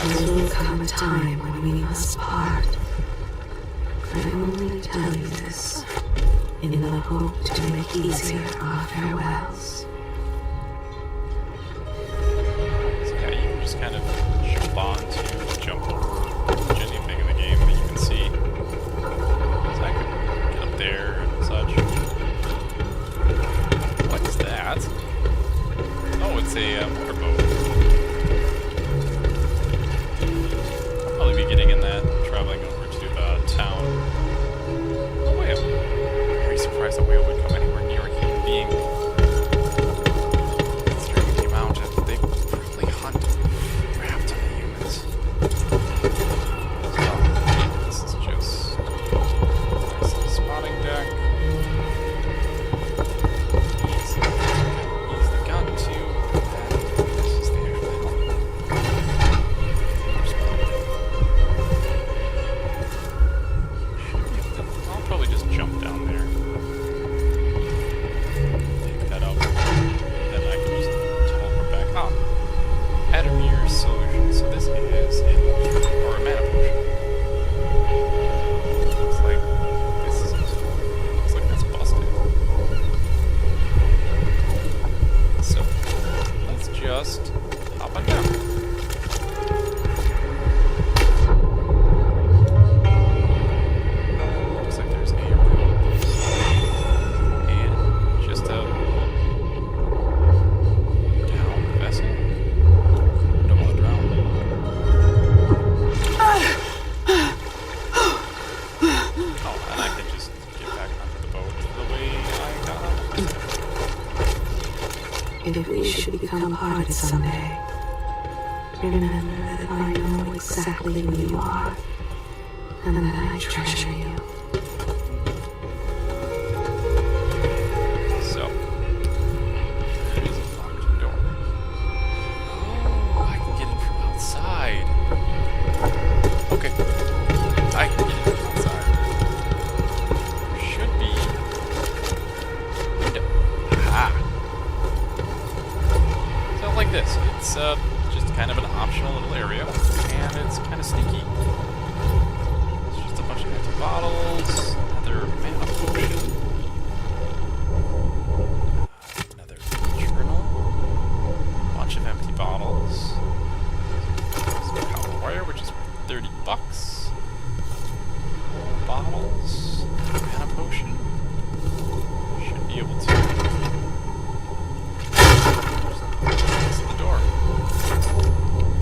There will come a time when we must part. I only tell you this in the hope to make easier our farewells. So yeah, you can just kind of jump on to jump over anything in the game that you can see. So I could get up there and such. What is that? Oh, it's a motorboat. I'll probably be getting in that, traveling over to the town. No whale. I'm very surprised a whale would come anywhere near a human being. Considering the amount of they probably hunt raft on the humans. So, this is just a nice little spotting deck. Easily gotten to, and this is the actual helm. I'll probably just jump down there. Pick that up. Then I can just teleport back. Ah. Adamir solution. So this is a mana potion. Looks like that's busted. So let's just hop on down. Looks like there's a room and just a down vessel. Don't want to drown. Oh, and I can just get back onto the boat the way I got on. And if we should become parted someday, remember that I know exactly who you are, and that I treasure you. So, there is a locked door. Oh, I can get in from outside. Okay, I can get in from outside. There should be a window. Aha! So like this, it's just kind of an optional little area, and it's kind of sneaky. It's just a bunch of empty bottles, another mana potion. Another journal, bunch of empty bottles, some copper wire, which is worth 30 bucks, bottles, mana potion. Should be able to. Close the door.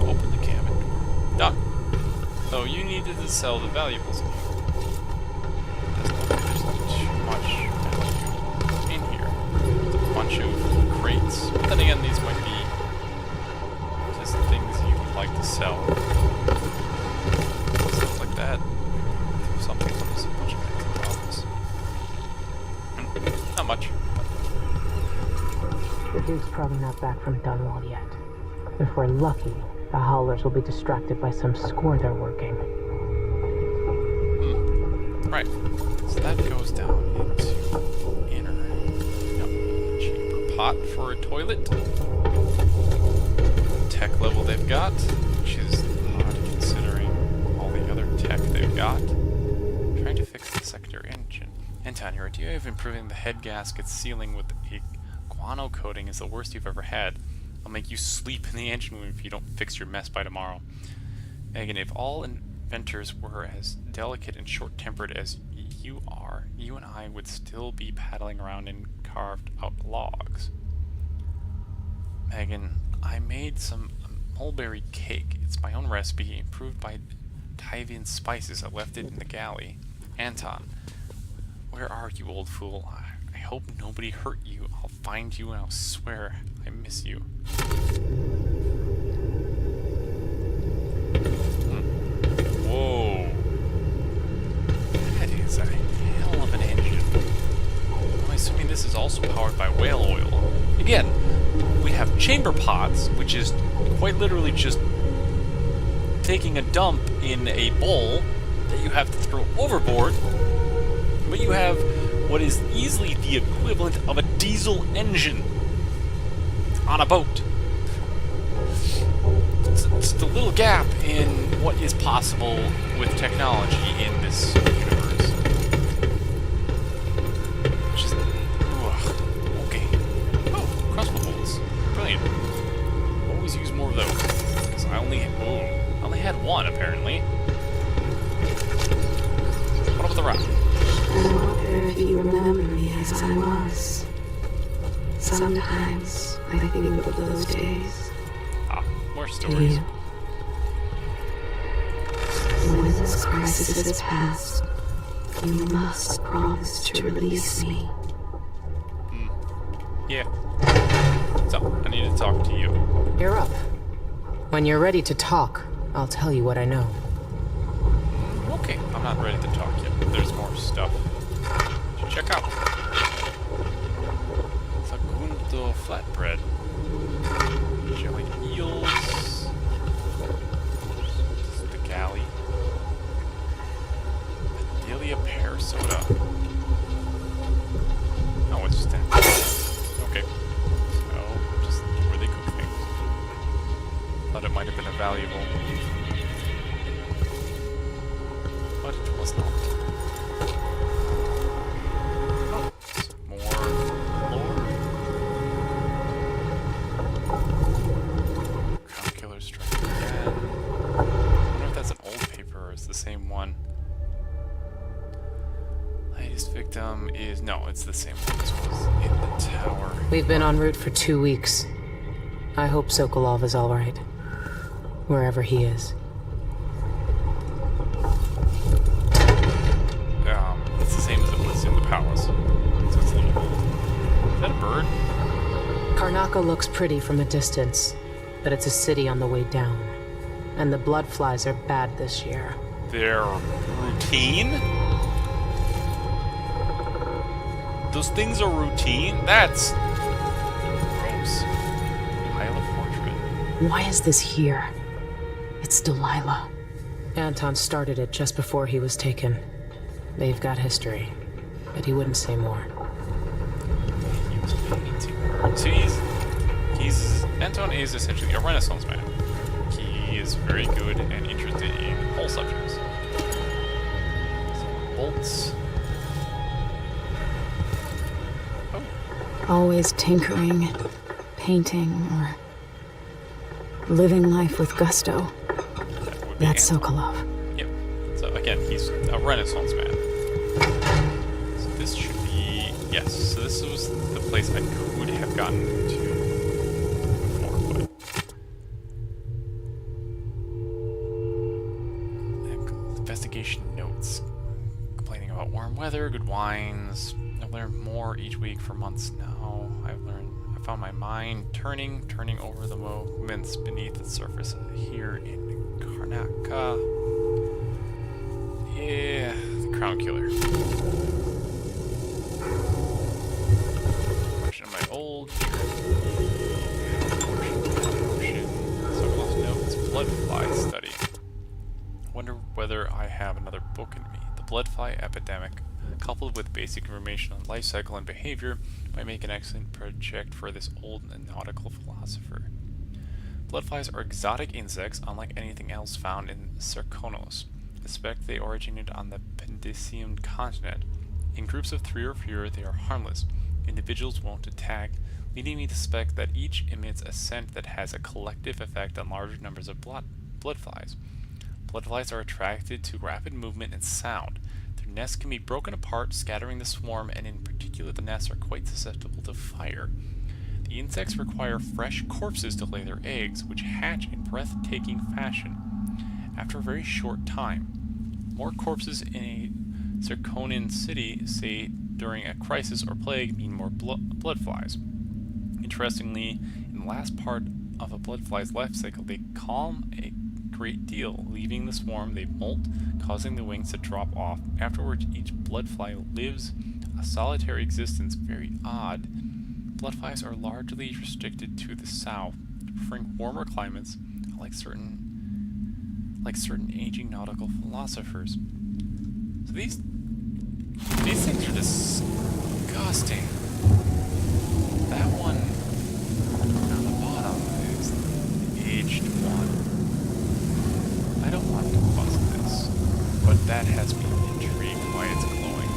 Open the cabin door. Done. So you needed to sell the valuables in here. Doesn't look like there's too much value in here. There's a bunch of crates. But then again, these might be just things you would like to sell. Stuff like that. Something from this bunch of empty bottles. Not much. The Duke's probably not back from Dunwall yet. If we're lucky, the Howlers will be distracted by some score they're working. Right. So that goes down into inner chamber pot for a toilet. Tech level they've got, which is odd considering all the other tech they've got. Trying to fix the secondary engine. Anton, your idea of improving the head gasket sealing with a guano coating is the worst you've ever had. I'll make you sleep in the engine room if you don't fix your mess by tomorrow. Megan, if all inventors were as delicate and short-tempered as you are, you and I would still be paddling around in carved-out logs. Megan, I made some mulberry cake. It's my own recipe, improved by Tyvian spices. I left it in the galley. Anton, where are you, old fool? I hope nobody hurt you. I'll find you and I'll swear I miss you. Whoa. That is a hell of an engine. I'm assuming this is also powered by whale oil. Again, we have chamber pots, which is quite literally just taking a dump in a bowl that you have to throw overboard, but you have what is easily the equivalent of a diesel engine on a boat. it's the little gap in what is possible with technology in this universe. Just, okay. Oh, crossbow bolts. Brilliant. Always use more of those. Because I only had one, apparently. What about the rock? I wonder if you remember me as I was. Sometimes I think of those days. Ah, more Do stories. you? When this crisis is past, you must promise to release me. Yeah. So, I need to talk to you. You're up. When you're ready to talk, I'll tell you what I know. Okay, I'm not ready to talk yet. There's more stuff to check out. Segundo flatbread. Jellied eels. The galley. Adelia pear soda. Oh, it's just that. Okay. So, just where they cook things. Thought it might have been a valuable. But it was not. Oh, some more lore. Crown Killer strike again. I wonder if that's an old paper or it's the same one. Latest victim is... No, it's the same one as was in the tower. We've been en route for 2 weeks. I hope Sokolov is all right. Wherever he is. It's the same as it was in the palace. So it's a little old. Is that a bird? Karnaca looks pretty from a distance, but it's a city on the way down. And the blood flies are bad this year. Their routine? Those things are routine? That's gross. Pile of portrait. Why is this here? It's Delilah. Anton started it just before he was taken. They've got history, but he wouldn't say more. He was painting. So Anton is essentially a Renaissance man. He is very good and interested in all subjects. Some bolts. Oh, Always tinkering, painting, or living life with gusto. that would be That's Anton. Sokolov. Yep. So again, he's a Renaissance man. So this should be... Yes, so this was the place I could have gotten to before, but... Investigation notes. Complaining about warm weather, good wines. I've learned more each week for months now. I found my mind turning over the moments beneath the surface here in Karnaca. Yeah, the Crown Killer. Portion of my old portion. Sokolov's notes, bloodfly study. Wonder whether I have another book in me. The bloodfly epidemic, coupled with basic information on life cycle and behavior, might make an excellent project for this old nautical philosopher. Bloodflies are exotic insects unlike anything else found in Sarkonos. I suspect they originated on the Pendician continent. In groups of 3 or fewer, they are harmless. Individuals won't attack, leading me to suspect that each emits a scent that has a collective effect on larger numbers of bloodflies. Bloodflies are attracted to rapid movement and sound. Their nests can be broken apart, scattering the swarm, and in particular the nests are quite susceptible to fire. The insects require fresh corpses to lay their eggs, which hatch in breathtaking fashion. After a very short time, more corpses in a Zirconian city, say during a crisis or plague, mean more bloodflies. Interestingly, in the last part of a bloodfly's life cycle, they calm a great deal. Leaving the swarm, they molt, causing the wings to drop off. Afterwards, each bloodfly lives a solitary existence, very odd. Bloodflies are largely restricted to the south, preferring warmer climates, like certain aging nautical philosophers. So these things are disgusting. That one on the bottom is the aged one. that has me intrigued why it's glowing.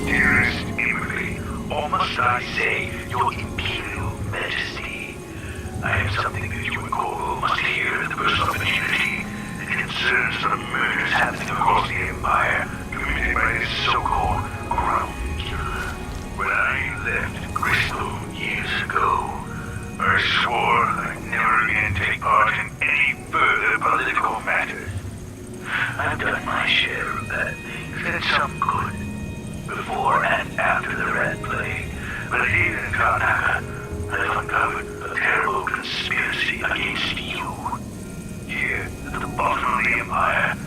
Dearest Emily, or must I say, your Imperial Majesty, I have something that you and Corvo must hear at the first opportunity. It concerns the murders happening across the Empire, committed by this so-called Crown Killer. When I left Crystal years ago, I swore I'd never again take part in any further political matters. I've done my share of bad things, and some good, before and after the Red Plague. But here in Karnaca, I've uncovered a terrible conspiracy against you. Here, at the bottom of the Empire,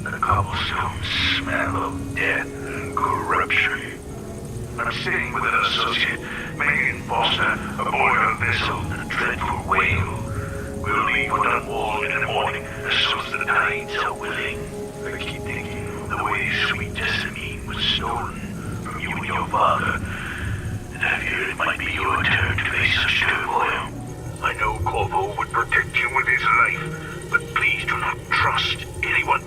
the cobblestone smell of death and corruption. I'm sitting with an associate, Megan Foster, aboard a vessel, a dreadful whale. We'll leave for Dunwall in the morning as soon as the tides are willing. I keep thinking of the way sweet Jessamine was stolen from you and your father, and I fear it might be your turn to face such turmoil. I know Corvo would protect you with his life, but please do not trust anyone.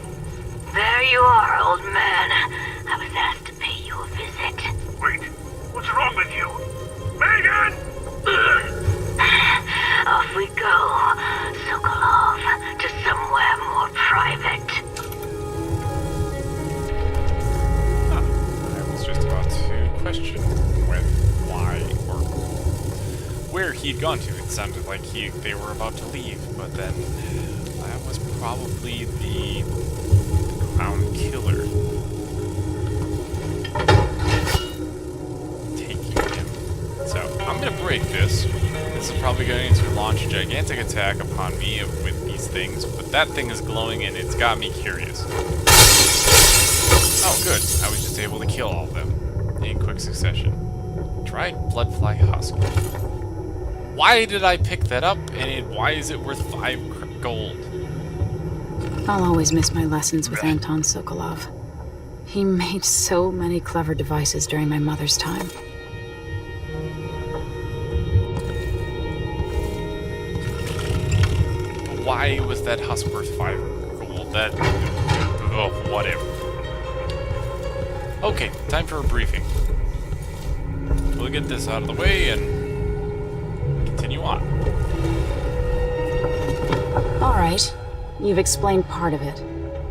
There you are, old man. I was asked to pay you a visit. Wait, what's wrong with you? Megan! Off we go, Sokolov, to somewhere more private. I was just about to question with why or where he'd gone to. It sounded like they were about to leave, but then that was probably the Crown Killer taking him. So I'm gonna break this. This is probably going to launch a gigantic attack upon me with these things, but that thing is glowing and it's got me curious. Oh good, I was just able to kill all of them in quick succession. Dried bloodfly husk. Why did I pick that up, and why is it worth 5 gold? I'll always miss my lessons with Anton Sokolov. He made so many clever devices during my mother's time. Why was that husk worth 5 gold? That... oh, whatever. Okay, time for a briefing. We'll get this out of the way and continue on. All right, you've explained part of it.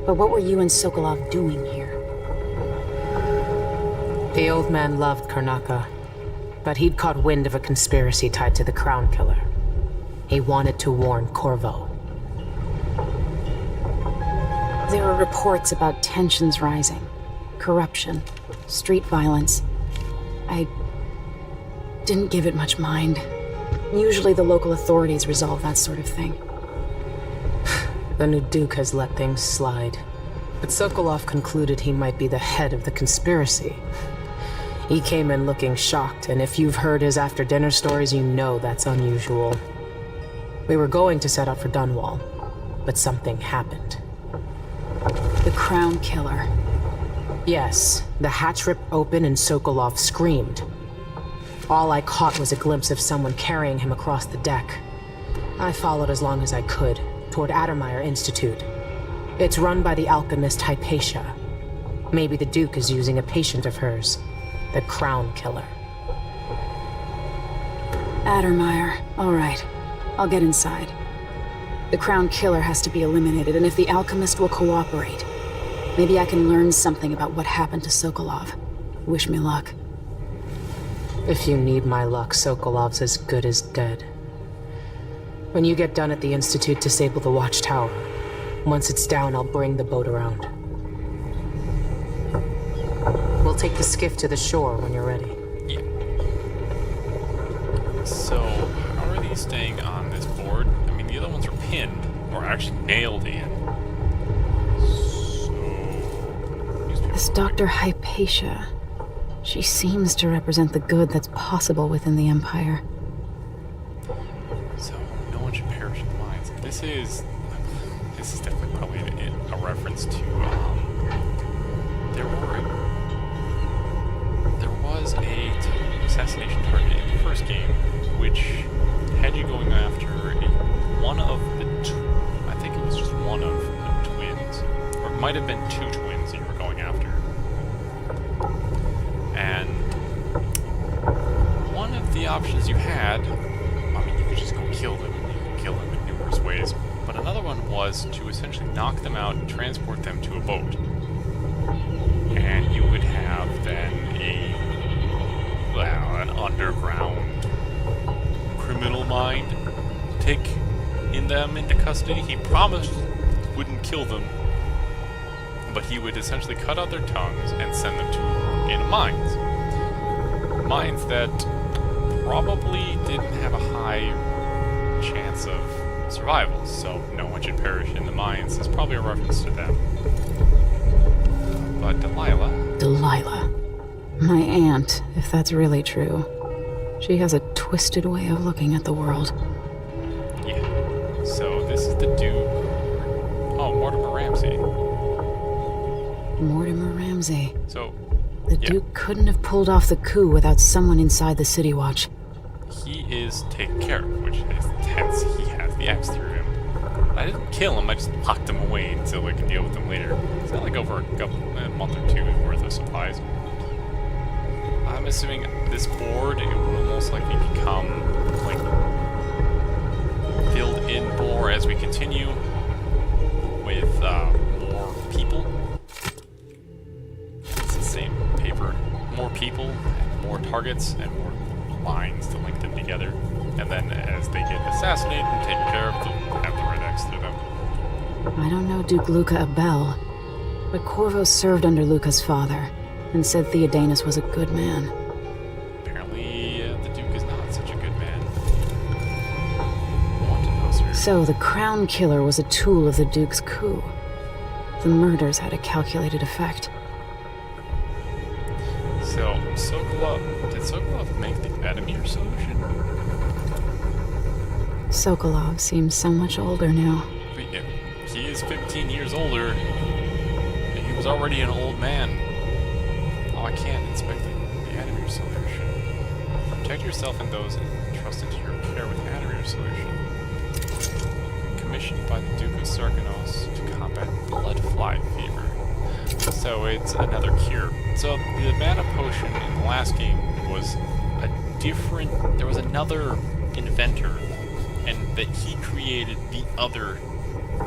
But what were you and Sokolov doing here? The old man loved Karnaca, but he'd caught wind of a conspiracy tied to the Crown Killer. He wanted to warn Corvo. There were reports about tensions rising, corruption, street violence. I didn't give it much mind. Usually the local authorities resolve that sort of thing. The new Duke has let things slide. But Sokolov concluded he might be the head of the conspiracy. He came in looking shocked, and if you've heard his after-dinner stories, you know that's unusual. We were going to set out for Dunwall, but something happened. The Crown Killer. Yes, the hatch ripped open and Sokolov screamed. All I caught was a glimpse of someone carrying him across the deck. I followed as long as I could, toward Addermeyer Institute. It's run by the alchemist Hypatia. Maybe the Duke is using a patient of hers, the Crown Killer. Addermeyer. All right. I'll get inside. The Crown Killer has to be eliminated, and if the alchemist will cooperate, maybe I can learn something about what happened to Sokolov. Wish me luck. If you need my luck, Sokolov's as good as dead. When you get done at the Institute, disable the watchtower. Once it's down, I'll bring the boat around. We'll take the skiff to the shore when you're ready. Yeah. So, how are these staying on this board? I mean, the other ones are pinned, or actually nailed in. So... This Dr. Hypatia. She seems to represent the good that's possible within the Empire. So, no one should perish in the mines. This is definitely probably a reference to, there was a assassination target in the first game, which had you going after one of the, I think it was just might have been 2 twins that you were going after. And one of the options you had, I mean, you could just go kill them. You could kill them in numerous ways. But another one was to essentially knock them out and transport them to a boat. And you would have then an underground criminal mind take them into custody. He promised wouldn't kill them, but he would essentially cut out their tongues and send them to in mines. Mines that probably didn't have a high chance of survival, so no one should perish in the mines. Is probably a reference to them. But Delilah. My aunt, if that's really true. She has a twisted way of looking at the world. Yeah. So this is the Duke. Oh, Mortimer Ramsey. Mortimer Ramsey. So, The yeah. Duke couldn't have pulled off the coup without someone inside the City Watch. He is taken care of, which is hence he has the axe through him. I didn't kill him, I just locked him away until I can deal with him later. It's not like over a month or two worth of supplies. I'm assuming this board, it will most likely become, like, filled in more as we continue with more people. It's the same paper. More people, and more targets, and more lines to link them together. And then as they get assassinated and taken care of, they'll have the red X through them. I don't know Duke Luca Abel, but Corvo served under Luca's father and said Theodanus was a good man. Apparently, the Duke is not such a good man. Wanted poster. So the Crown Killer was a tool of the Duke's coup. The murders had a calculated effect. So, did Sokolov make the Vladimir solution? Sokolov seems so much older now. But yeah, he is 15 years older, and he was already an old man. Oh, I can't inspect the Vladimir solution. Protect yourself and those entrusted to your care with the Vladimir solution. Commissioned by the Duke of Sarkanos to combat blood fly fever. So it's another cure. So the mana potion in the last game was a different... There was another inventor, and that he created the other,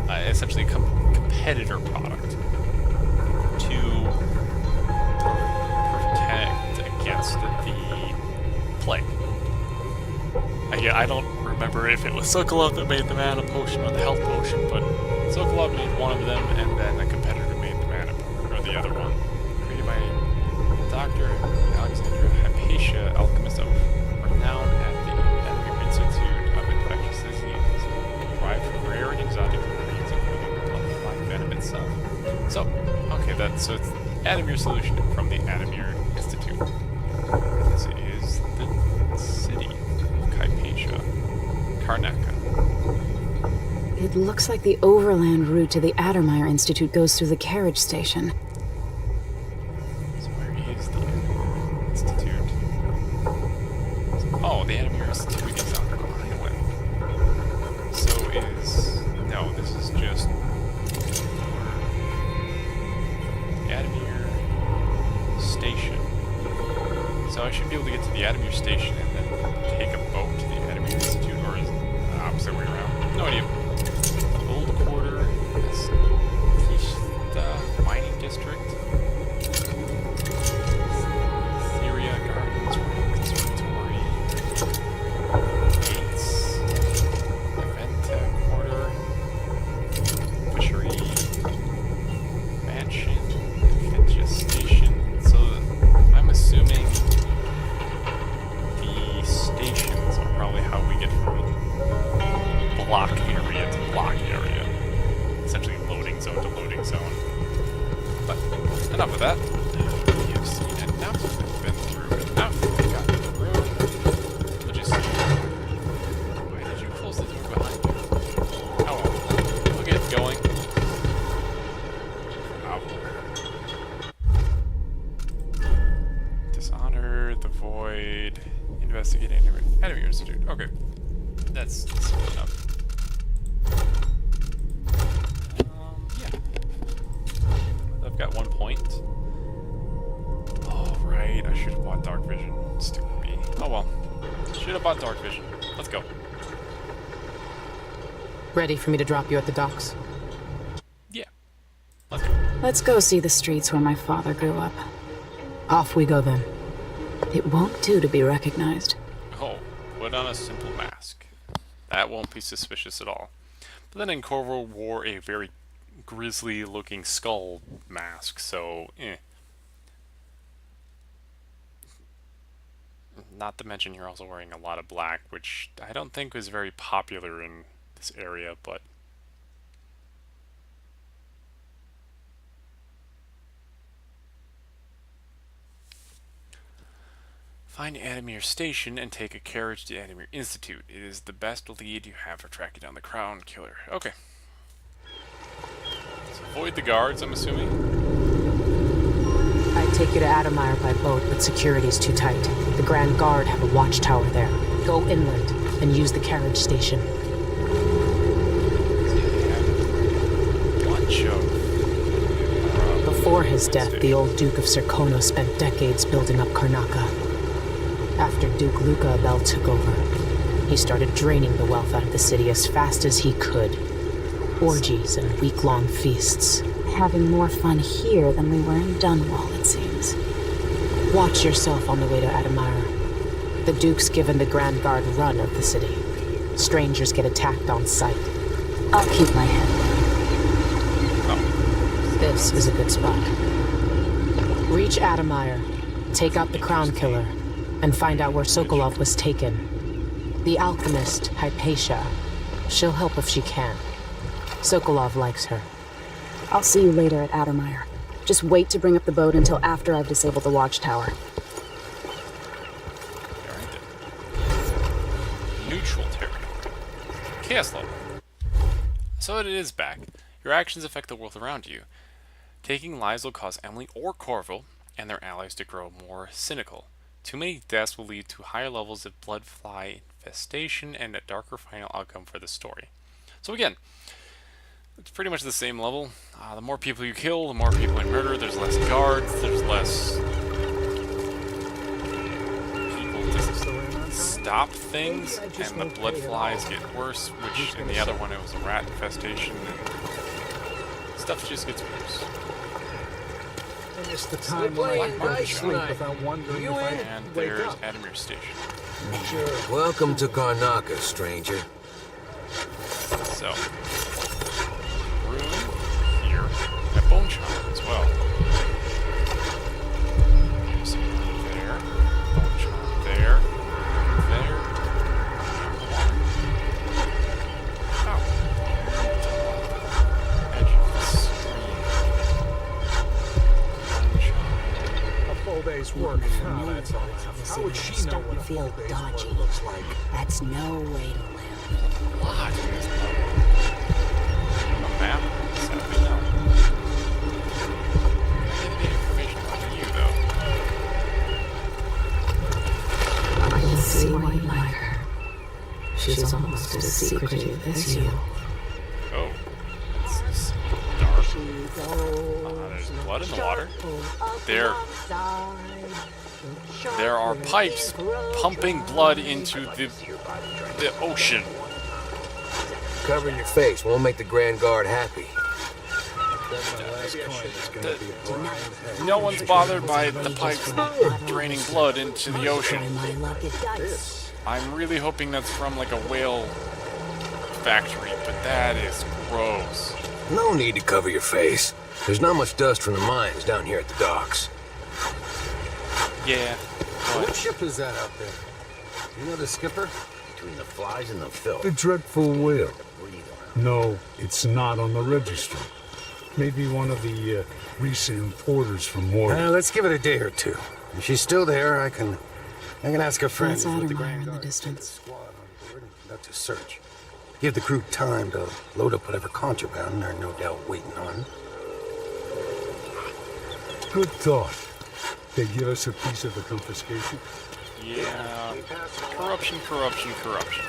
essentially a competitor product to protect against the plague. I don't remember if it was Sokolov that made the mana potion or the health potion, but Sokolov made one of them, and then a competitor made the mana potion, or the other one. Created by Dr. Alexandra Hypatia, alchemist of renown at the Venerable Institute of Infectious Diseases, derived from rare and exotic ingredients, including the blood-fly venom itself. So, okay, so it's Adamir solution from the Adamir Institute. This is the city of Hypatia, Karnaka. It looks like the overland route to the Addermeyer Institute goes through the carriage station. So where is the Adamir Institute? Oh, the Adamir Institute is on an island. So no, this is just the Adamir Station. So I should be able to get to the Adamir Station and then take a boat to the Adamir Institute, or is it the opposite way around? No idea. Gold Quarter, Tishta Mining District, Syria Gardens, Royal Conservatory, Gates, Aventa Quarter, Fishery, Mansion, Fitja Station. So I'm assuming the stations are probably how we get from block area to block area. Essentially loading zone to loading zone. But enough of that. We have seen enough. We've been through enough. We've gotten the room. We'll just see. Why did you close the door behind you? Oh well. We'll get going. Dishonored, the Void, investigate Enemy Institute. Okay. That's simple enough. Yeah. about dark vision. Let's go. Ready for me to drop you at the docks? Yeah. Let's go. Let's go see the streets where my father grew up. Off we go then. It won't do to be recognized. Oh, put on a simple mask. That won't be suspicious at all. But then in Corvo wore a very grisly-looking skull mask, so Not to mention you're also wearing a lot of black, which I don't think was very popular in this area, but... Find Adamir Station and take a carriage to Adamir Institute. It is the best lead you have for tracking down the Crown Killer. Okay. So avoid the guards, I'm assuming. I'd take you to Adamir by boat, but security's too tight. The Grand Guard have a watchtower there. Go inland and use the carriage station. Bunch of... Before his death, the old Duke of Serkono spent decades building up Karnaca. After Duke Luca Abel took over, he started draining the wealth out of the city as fast as he could. Orgies and week-long feasts. Having more fun here than we were in Dunwall, it seems. Watch yourself on the way to Adamir. The Duke's given the Grand Guard run of the city. Strangers get attacked on sight. I'll keep my head down. This is a good spot. Reach Adamir, take out the Crown Killer, and find out where Sokolov was taken. The alchemist, Hypatia. She'll help if she can. Sokolov likes her. I'll see you later at Adamir. Just wait to bring up the boat until after I've disabled the watchtower. Alright then. Neutral territory. Chaos level. So it is back. Your actions affect the world around you. Taking lives will cause Emily or Corvo and their allies to grow more cynical. Too many deaths will lead to higher levels of blood fly infestation and a darker final outcome for the story. So again, it's pretty much the same level. The more people you kill, the more people you murder. There's less guards, there's less people to stop things, and the blood flies get worse, which in the other one it was a rat infestation, and stuff just gets worse. It's the time when I go to sleep without wondering if I And there's Adamir Station. Welcome to Karnaca, stranger. So, room here at Bone Charm as well. There's there, Bone Charm there, there. Oh, edge of the screen. Bone Charm. a full day's work. Oh, that's all. How would she know what a full day's work looks like? That's no way to live. Lot in this level. A map? Sadly, no. I get any information about you, though. I can see why you like her. She's almost as secretive as you. Oh. It's dark. There's blood in the water. There are pipes pumping blood into the ocean. Cover your face. Won't make the Grand Guard happy. No one's bothered by the pipes draining blood into the ocean. I'm really hoping that's from like a whale factory, but that is gross. No need to cover your face. There's not much dust from the mines down here at the docks. Yeah. What ship is that out there? You know the skipper? Between the flies and the filth. The dreadful whale. No, it's not on the register. Maybe one of the recent importers from Mordor. Let's give it a day or two. If she's still there, I can ask her friends That's with the Adamir Grand in the Guard distance. squad on board and conduct a search. Give the crew time to load up whatever contraband they're no doubt waiting on. Good thought. They give us a piece of the confiscation. Yeah. Corruption, corruption, corruption.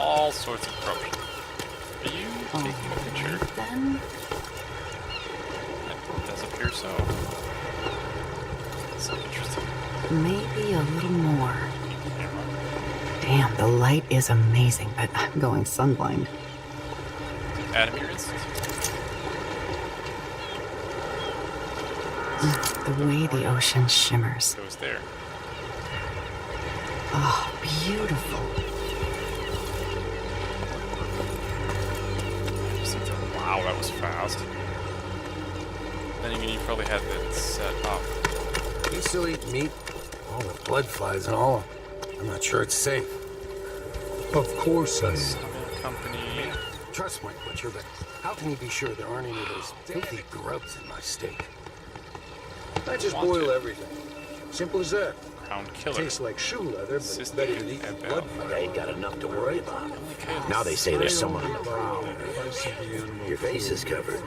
All sorts of corruption. Are you taking a picture? Then It does appear so. It's interesting. maybe a little more. Camera. Damn, the light is amazing, but I'm going sunblind. Adamir Institute. The way the ocean shimmers. Goes there. Oh, beautiful. Wow, that was fast. Then again, you probably had that set up. You still eat meat? All the blood flies and all. I'm not sure it's safe. Of course I am. Summon company. Trust my butcher, but how can you be sure there aren't any of those filthy grubs in my steak? I just boil everything. Simple as that. Crown killer. Tastes like shoe leather, but it's System better than eating and blood. bell. I ain't got enough to worry about. Okay, Now they say there's someone on the Your prowl. Your face is covered.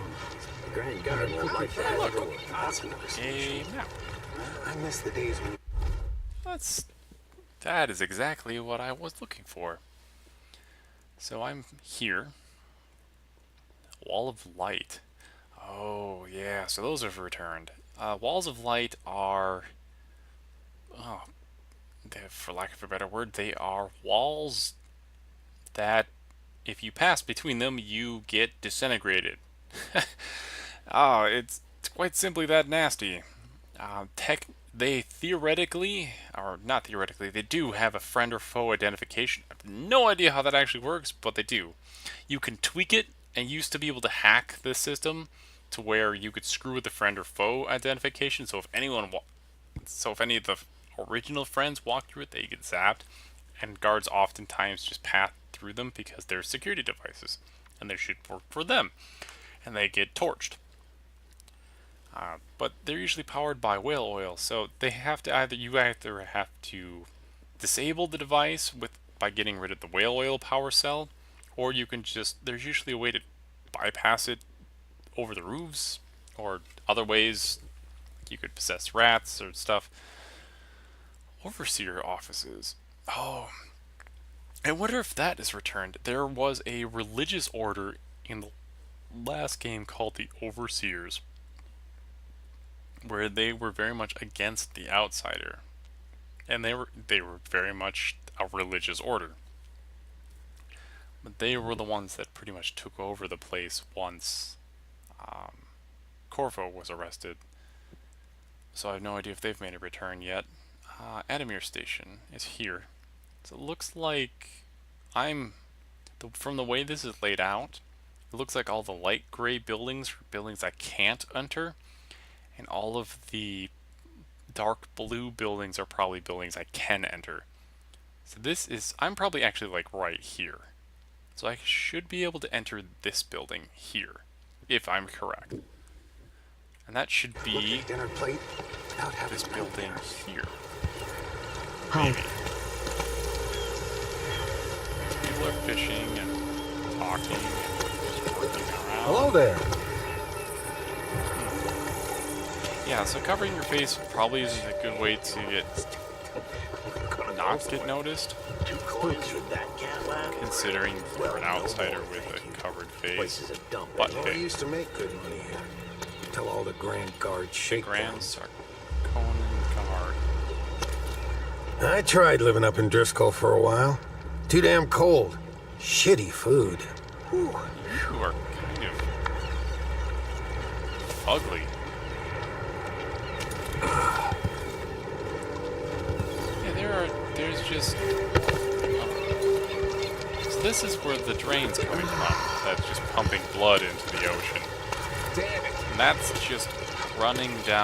The Grand Guard won't like that. a map. I miss the days when That is exactly what I was looking for. So I'm here. Wall of Light. Oh, yeah, so those have returned. Walls of Light are... Oh, for lack of a better word, they are walls that, if you pass between them, you get disintegrated. Oh, it's quite simply that nasty. They theoretically, or not theoretically, they do have a friend or foe identification. I have no idea how that actually works, but they do. You can tweak it, and used to be able to hack this system to where you could screw with the friend or foe identification. So if any of the original friends walk through it, they get zapped, and guards oftentimes just pass through them because they're security devices, and they should work for them, and they get torched. But they're usually powered by whale oil, so they have to you either have to disable the device by getting rid of the whale oil power cell, or you can there's usually a way to bypass it over the roofs, or other ways. You could possess rats or stuff. Overseer offices. Oh, I wonder if that is returned. There was a religious order in the last game called the Overseers, where they were very much against the outsider, and they were very much a religious order. But they were the ones that pretty much took over the place once Corvo was arrested. So I have no idea if they've made a return yet. Adamir Station is here. So it looks like from the way this is laid out, it looks like all the light gray buildings are buildings I can't enter, and all of the dark blue buildings are probably buildings I can enter. So I'm probably actually like right here. So I should be able to enter this building here, if I'm correct. And that should be dinner plate this building here. Hi. People are fishing and talking and just working around. Hello there. Yeah, so covering your face probably is a good way to not get noticed. Considering you're an outsider with a covered face. But We hey, used to make good money here. Till all the Grand Guard the shakedowns. Grand Sarkonan Guard. I tried living up in Driscoll for a while. Too damn cold. Shitty food. Whew. You are kind of ugly. Yeah, there's just... So this is where the drain's coming from. That's just pumping blood into the ocean. Damn it. And that's just running down